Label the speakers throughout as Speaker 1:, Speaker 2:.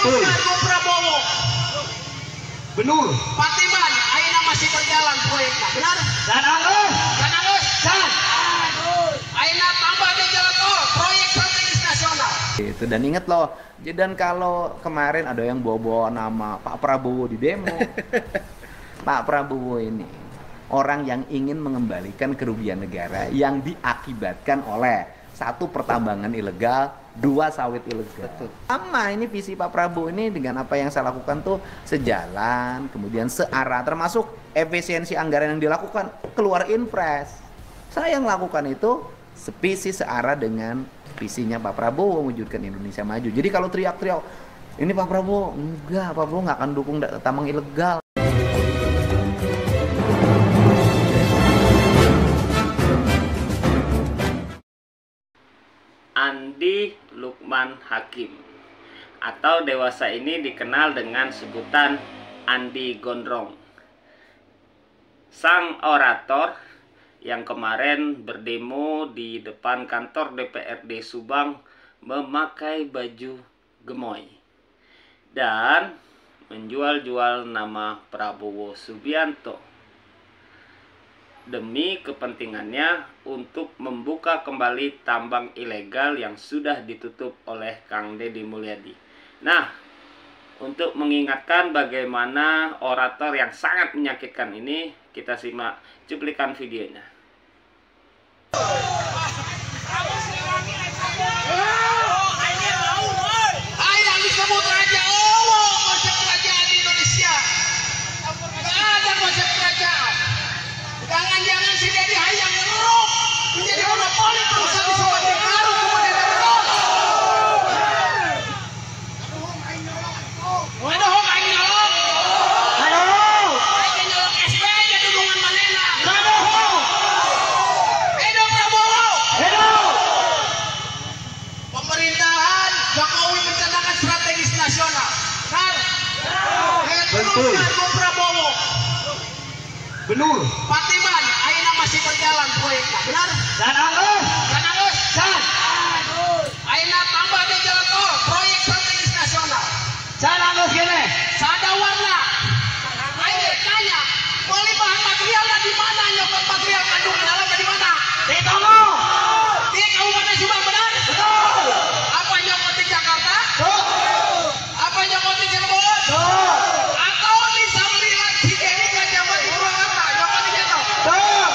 Speaker 1: Betul.
Speaker 2: Prabowo.
Speaker 1: Benar.
Speaker 2: Patiman, ayeuna masih berjalan proyeknya. Benar?
Speaker 1: Dan halus.
Speaker 2: Dan halus. Ayeuna tambah di jalan tol, proyek strategis nasional.
Speaker 3: Itu, dan inget loh, dan kalau kemarin ada yang bawa-bawa nama Pak Prabowo di demo. Pak Prabowo ini orang yang ingin mengembalikan kerugian negara yang diakibatkan oleh satu, pertambangan ilegal, dua, sawit ilegal. Sama ini visi Pak Prabowo ini dengan apa yang saya lakukan tuh sejalan, kemudian searah, termasuk efisiensi anggaran yang dilakukan, keluar impres. Saya yang lakukan itu sevisi searah dengan visinya Pak Prabowo mewujudkan Indonesia maju. Jadi kalau teriak-teriak, ini Pak Prabowo, enggak, Pak Prabowo nggak akan dukung tambang ilegal.
Speaker 4: Andi Lukman Hakim atau dewasa ini dikenal dengan sebutan Andi Gondrong, sang orator yang kemarin berdemo di depan kantor DPRD Subang memakai baju gemoy dan menjual-jual nama Prabowo Subianto demi kepentingannya untuk membuka kembali tambang ilegal yang sudah ditutup oleh Kang Deddy Mulyadi. Nah, untuk mengingatkan bagaimana orator yang sangat menyakitkan ini, kita simak cuplikan videonya.
Speaker 2: Yang disebut Raja Allah, konsep kerajaan di Indonesia. Nggak ada konsep kerajaan. Jangan-jangan si Deddy hayang ngeruk menjadi monopoli perusahaan di Sumatera Baru kemudian ngeruk. Ada hong aing nyolong. Aing nyolong SB jadi hubungan manena. Edo Prabowo. Pemerintahan Jokowi mencanangkan strategis nasional. Benar?
Speaker 1: Betul.
Speaker 2: Prabowo.
Speaker 1: Benar.
Speaker 2: Patiman, ayeuna masih berjalan proyeknya. Benar?
Speaker 1: Dan halus.
Speaker 2: Dan halus. Ayeuna tambah di jalan tol, proyek strategis nasional.
Speaker 1: Dan halus gini.
Speaker 2: Sada warna. Ayeuna tanya, beli bahan materialnya di mana? Nyokot material kandung dalamnya di mana?
Speaker 1: Di Tomo.
Speaker 2: Di Kabupaten Subang, benar?
Speaker 1: Betul.
Speaker 2: Apa nyokot di Jakarta?
Speaker 1: Betul.
Speaker 2: Apa nyokot di Cirebon?
Speaker 1: Betul.
Speaker 2: Atau di Sambilan Cikini Gajah di Purwakarta? Nyokot di Jakarta?
Speaker 1: Betul.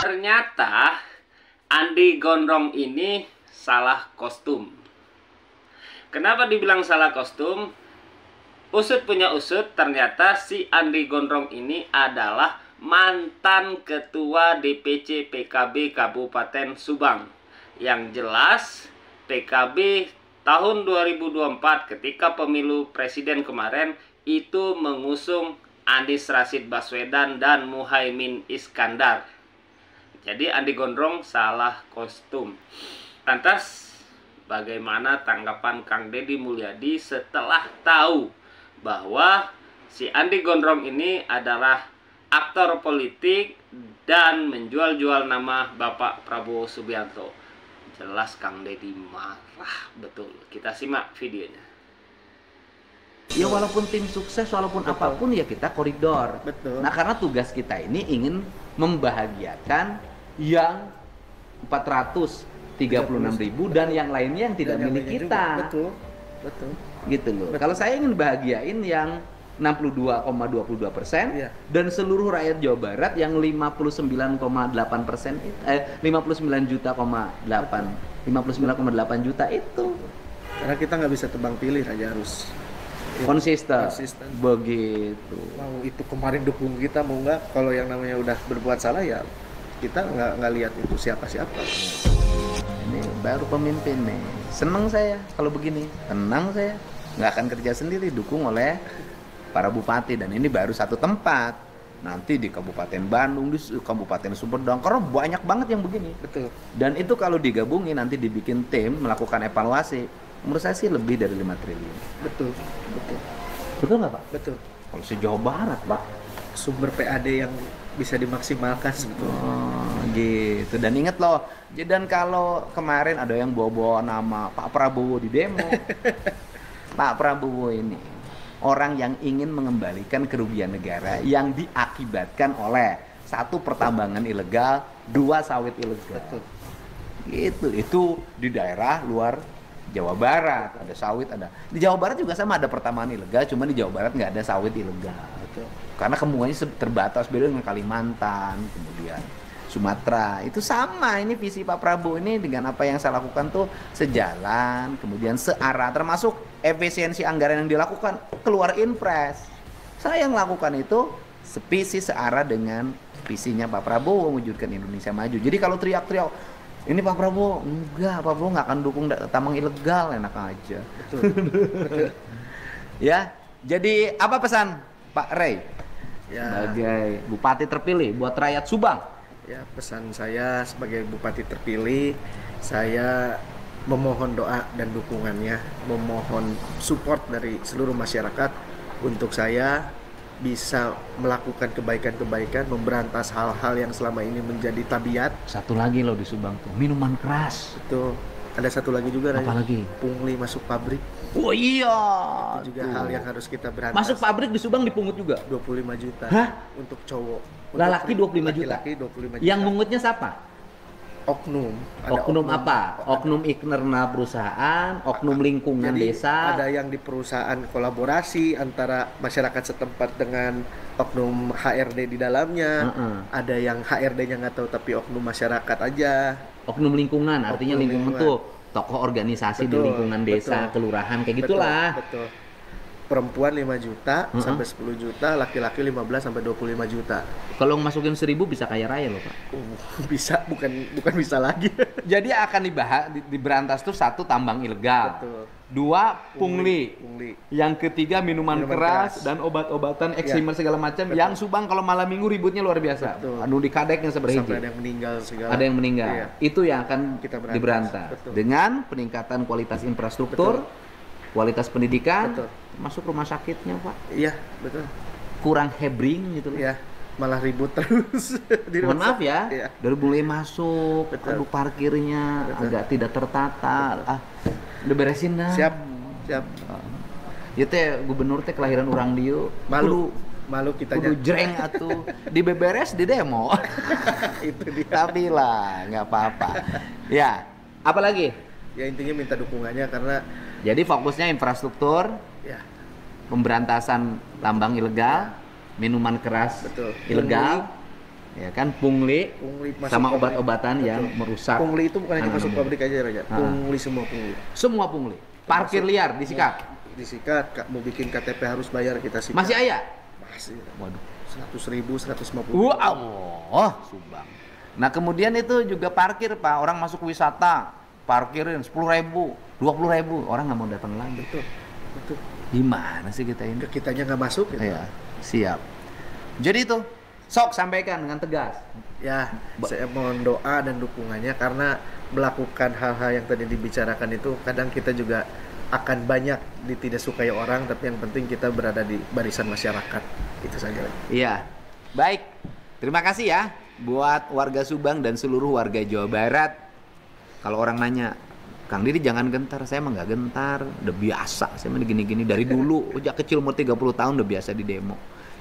Speaker 4: Ternyata Andi Gondrong ini salah kostum. Kenapa dibilang salah kostum? Usut punya usut, ternyata si Andi Gondrong ini adalah mantan ketua DPC PKB Kabupaten Subang. Yang jelas PKB tahun 2024 ketika pemilu presiden kemarin itu mengusung Anies Rashid Baswedan dan Muhaimin Iskandar. Jadi Andi Gondrong salah kostum. Lantas bagaimana tanggapan Kang Deddy Mulyadi setelah tahu bahwa si Andi Gondrong ini adalah aktor politik dan menjual-jual nama Bapak Prabowo Subianto? Jelas Kang Deddy marah betul. Kita simak videonya.
Speaker 3: Ya walaupun tim sukses, walaupun apapun ya kita koridor.
Speaker 1: Betul.
Speaker 3: Nah karena tugas kita ini ingin membahagiakan yang 436.000 dan yang lainnya yang tidak milik kita.
Speaker 1: Betul. Betul.
Speaker 3: Gitu loh.
Speaker 1: Betul.
Speaker 3: Kalau saya ingin bahagiain yang 62,22%
Speaker 1: Iya.
Speaker 3: dan seluruh rakyat Jawa Barat yang 59,8%, 59,8 juta itu
Speaker 1: Karena kita nggak bisa tebang pilih, Raja harus
Speaker 3: konsisten.
Speaker 1: Konsisten.
Speaker 3: Begitu.
Speaker 1: Mau itu kemarin dukung kita mau nggak, kalau yang namanya udah berbuat salah ya kita nggak lihat itu siapa-siapa.
Speaker 3: Ini baru pemimpin nih. Seneng saya kalau begini. Tenang saya. Nggak akan kerja sendiri, dukung oleh para bupati. Dan ini baru satu tempat. Nanti di Kabupaten Bandung, di Kabupaten Sumedang. Karena banyak banget yang begini.
Speaker 1: Betul.
Speaker 3: Dan itu kalau digabungin nanti dibikin tim melakukan evaluasi. Menurut saya sih lebih dari 5 triliun.
Speaker 1: Betul. Betul.
Speaker 3: Betul nggak Pak?
Speaker 1: Betul.
Speaker 3: Kalau se-Jawa Barat Pak.
Speaker 1: Sumber PAD yang bisa dimaksimalkan sebetulnya.
Speaker 3: Oh, gitu. Dan inget loh, dan kalau kemarin ada yang bawa-bawa nama Pak Prabowo di demo. Pak Prabowo ini orang yang ingin mengembalikan kerugian negara yang diakibatkan oleh satu pertambangan ilegal, dua sawit ilegal.
Speaker 1: Betul.
Speaker 3: Gitu. Itu di daerah luar Jawa Barat ada sawit, ada di Jawa Barat juga sama, ada pertambangan ilegal, cuma di Jawa Barat nggak ada sawit ilegal.
Speaker 1: Betul.
Speaker 3: Karena kemuanya terbatas, beda dengan Kalimantan, kemudian Sumatera. Itu sama, ini visi Pak Prabowo ini dengan apa yang saya lakukan tuh sejalan, kemudian searah, termasuk efisiensi anggaran yang dilakukan, keluar impres. Saya yang lakukan itu sevisi searah dengan visinya Pak Prabowo mewujudkan Indonesia maju. Jadi kalau teriak-teriak, ini Pak Prabowo, enggak, Pak Prabowo nggak akan dukung tambang ilegal, enak aja.
Speaker 1: Betul. Betul.
Speaker 3: Ya, jadi apa pesan Pak Rey
Speaker 1: Ya.
Speaker 3: sebagai bupati terpilih buat rakyat Subang?
Speaker 1: Ya, pesan saya sebagai bupati terpilih, saya memohon doa dan dukungannya, memohon support dari seluruh masyarakat untuk saya bisa melakukan kebaikan-kebaikan, memberantas hal-hal yang selama ini menjadi tabiat.
Speaker 3: Satu lagi loh di Subang tuh, minuman keras.
Speaker 1: Itu ada satu lagi juga,
Speaker 3: Apa lagi?
Speaker 1: pungli masuk pabrik.
Speaker 3: Oh iya.
Speaker 1: Itu juga
Speaker 3: tuh.
Speaker 1: hal yang harus kita berantas.
Speaker 3: Masuk pabrik di Subang dipungut juga.
Speaker 1: 25 juta
Speaker 3: Hah?
Speaker 1: untuk cowok.
Speaker 3: Laki 25 juta.
Speaker 1: Laki 25 juta.
Speaker 3: Yang mungutnya siapa?
Speaker 1: Oknum. Ada
Speaker 3: Oknum apa? Oknum internal perusahaan, oknum lingkungan
Speaker 1: Jadi,
Speaker 3: desa.
Speaker 1: ada yang di perusahaan kolaborasi antara masyarakat setempat dengan oknum HRD di dalamnya. Ada yang HRD-nya nggak tahu tapi oknum masyarakat aja.
Speaker 3: Oknum lingkungan, artinya
Speaker 1: Oknum
Speaker 3: lingkungan
Speaker 1: lingkungan.
Speaker 3: tuh tokoh organisasi di
Speaker 1: Betul,
Speaker 3: lingkungan desa,
Speaker 1: betul.
Speaker 3: kelurahan, kayak
Speaker 1: Betul,
Speaker 3: gitulah.
Speaker 1: Betul. Perempuan 5 juta sampai 10 juta, laki-laki 15 sampai 25 juta.
Speaker 3: Kalau masukin 1000 bisa kaya raya loh Pak.
Speaker 1: Bisa, bukan bisa lagi.
Speaker 3: Jadi akan dibahas diberantas tuh satu tambang ilegal,
Speaker 1: Betul.
Speaker 3: dua pungli,
Speaker 1: Pungli.
Speaker 3: yang ketiga minuman keras dan obat-obatan eksimer segala macam.
Speaker 1: Betul.
Speaker 3: Yang Subang kalau malam minggu ributnya luar biasa.
Speaker 1: Betul.
Speaker 3: Anu di kadeknya
Speaker 1: Sampai
Speaker 3: seberhiji.
Speaker 1: ada yang meninggal segala.
Speaker 3: Ada yang meninggal.
Speaker 1: Iya.
Speaker 3: Itu yang akan
Speaker 1: Kita berantas.
Speaker 3: diberantas
Speaker 1: Betul.
Speaker 3: dengan peningkatan kualitas infrastruktur, kualitas pendidikan,
Speaker 1: Betul.
Speaker 3: masuk rumah sakitnya Pak.
Speaker 1: Iya, betul.
Speaker 3: Kurang hebring gitu loh.
Speaker 1: Iya, malah ribut terus. Di
Speaker 3: Mohon
Speaker 1: rumah
Speaker 3: maaf ya,
Speaker 1: Iya.
Speaker 3: dari mulai masuk,
Speaker 1: Betul.
Speaker 3: aduh parkirnya
Speaker 1: Betul.
Speaker 3: agak tidak tertata. Udah beresin dah.
Speaker 1: Siap, siap.
Speaker 3: Ya teh gubernur teh kelahiran orang dieu.
Speaker 1: Malu kita
Speaker 3: Kudu jreng atuh. Di beberes di demo.
Speaker 1: itu dia.
Speaker 3: Tapi lah, nggak apa-apa. Ya, apalagi?
Speaker 1: Ya intinya minta dukungannya karena
Speaker 3: Jadi fokusnya infrastruktur,
Speaker 1: ya
Speaker 3: pemberantasan tambang ilegal, minuman keras
Speaker 1: Betul.
Speaker 3: ilegal, ya kan, pungli,
Speaker 1: pungli masuk
Speaker 3: sama
Speaker 1: pabrik.
Speaker 3: obat-obatan yang
Speaker 1: Betul.
Speaker 3: merusak.
Speaker 1: Pungli itu bukan hanya
Speaker 3: anak
Speaker 1: masuk
Speaker 3: muda.
Speaker 1: pabrik aja Raja.
Speaker 3: Ah.
Speaker 1: Pungli semua pungli.
Speaker 3: Semua pungli. Parkir liar disikat.
Speaker 1: Disikat, mau bikin KTP harus bayar kita sikat.
Speaker 3: Masih aya?
Speaker 1: Masih.
Speaker 3: Waduh.
Speaker 1: 100.000, 150.
Speaker 3: Wow, Subang. Nah kemudian itu juga parkir Pak, orang masuk wisata, parkirin 10.000, 20.000, orang nggak mau datang lagi.
Speaker 1: Betul. Betul.
Speaker 3: Gimana sih kita ini?
Speaker 1: Ke kitanya nggak masuk gitu.
Speaker 3: Ya, siap. Jadi itu, sok sampaikan dengan tegas.
Speaker 1: Ya, saya mohon doa dan dukungannya karena melakukan hal-hal yang tadi dibicarakan itu kadang kita juga akan banyak tidak sukai orang, tapi yang penting kita berada di barisan masyarakat. Itu saja.
Speaker 3: Iya, baik. Terima kasih ya buat warga Subang dan seluruh warga Jawa Barat. Kalau orang nanya, Kang Didi jangan gentar, saya mah nggak gentar, udah biasa, saya mah gini-gini dari dulu, sejak kecil umur 30 tahun udah biasa di demo.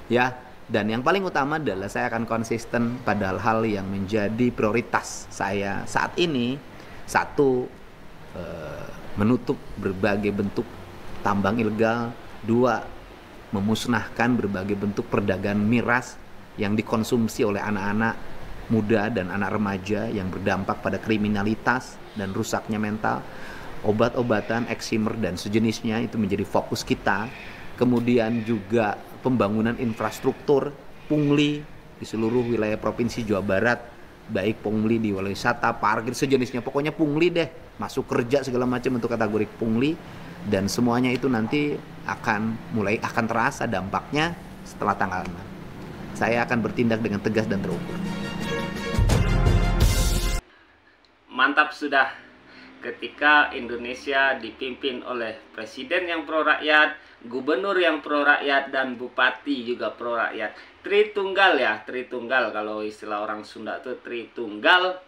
Speaker 3: Ya, dan yang paling utama adalah saya akan konsisten pada hal yang menjadi prioritas saya saat ini. Satu, menutup berbagai bentuk tambang ilegal. Dua, memusnahkan berbagai bentuk perdagangan miras yang dikonsumsi oleh anak-anak muda dan anak remaja yang berdampak pada kriminalitas dan rusaknya mental. Obat-obatan, eksimer dan sejenisnya itu menjadi fokus kita. Kemudian juga pembangunan infrastruktur pungli di seluruh wilayah provinsi Jawa Barat, baik pungli di wilayah wisata, parkir sejenisnya, pokoknya pungli deh, masuk kerja segala macam untuk kategori pungli. Dan semuanya itu nanti akan terasa dampaknya setelah tanggal 6. Saya akan bertindak dengan tegas dan terukur.
Speaker 4: Mantap sudah ketika Indonesia dipimpin oleh presiden yang pro rakyat, gubernur yang pro rakyat, dan bupati juga pro rakyat. Tritunggal ya, Tritunggal kalau istilah orang Sunda itu Tritunggal.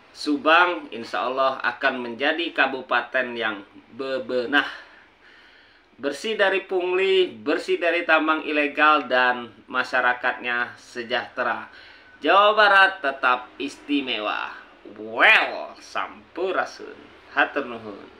Speaker 4: Subang insya Allah akan menjadi kabupaten yang bebenah bersih dari pungli, bersih dari tambang ilegal, dan masyarakatnya sejahtera. Jawa Barat tetap istimewa. Well, sampurasun. Hatur nuhun.